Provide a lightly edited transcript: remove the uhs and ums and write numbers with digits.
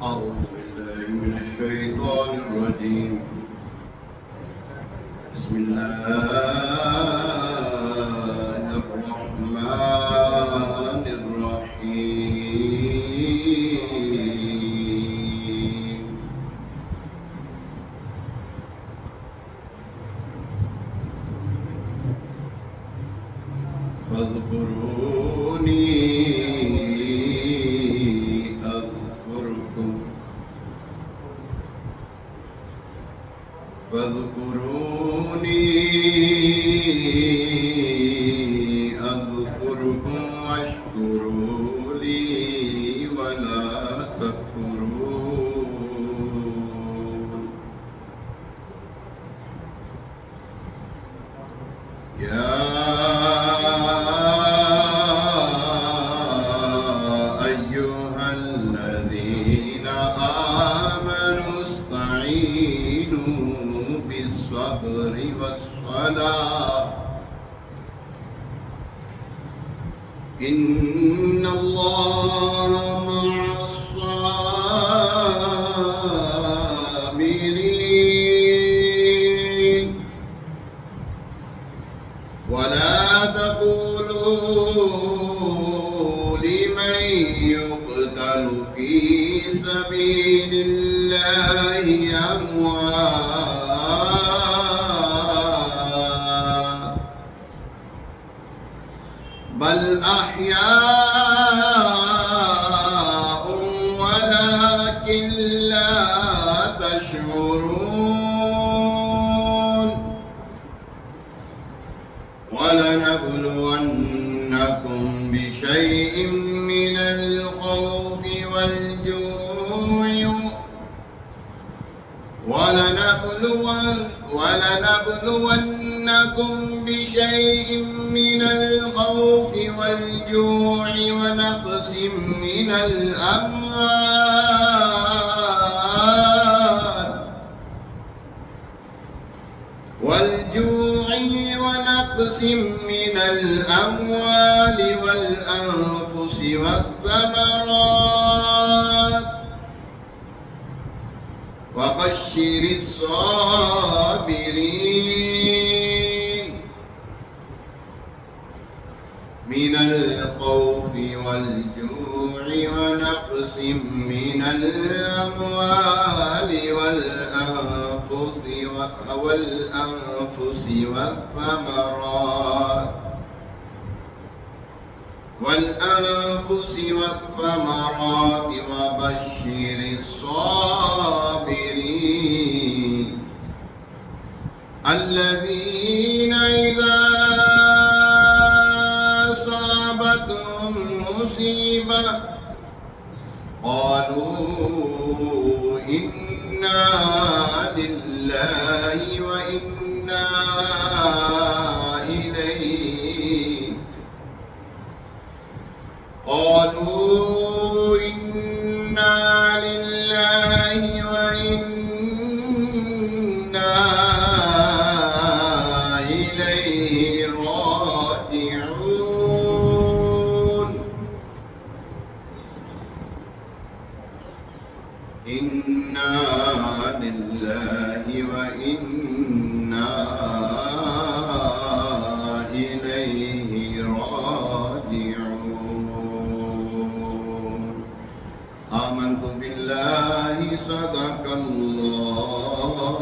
أعوذ بالله من الشيطان الرجيم. بسم الله الرحمن الرحيم. فاذكروني أذكركم واشكروا لي ولا تكفرون. يا أيها الذين آمنوا استعينوا بالصبر والصلاة إن الله مع الصابرين. ولا تقولوا لمن يقتل في سبيل الله أموات بل أحياء ولكن لا تشعرون. ولنبلونكم بشيء من الخوف والجوع ولنبلونكم بشيء من الخوف والجوع ونقص من الأموال والأنفس والثمرات وبشر الصابرين. من الخوف والجوع ونقص من الأموال والأنفس والثمرات وبشر الصابرين الذين إذا أصابتهم مصيبة قالوا إنا لله وإنا إليه راجعون. إنا لله وإنا إليه راجعون. آمنت بالله صدق الله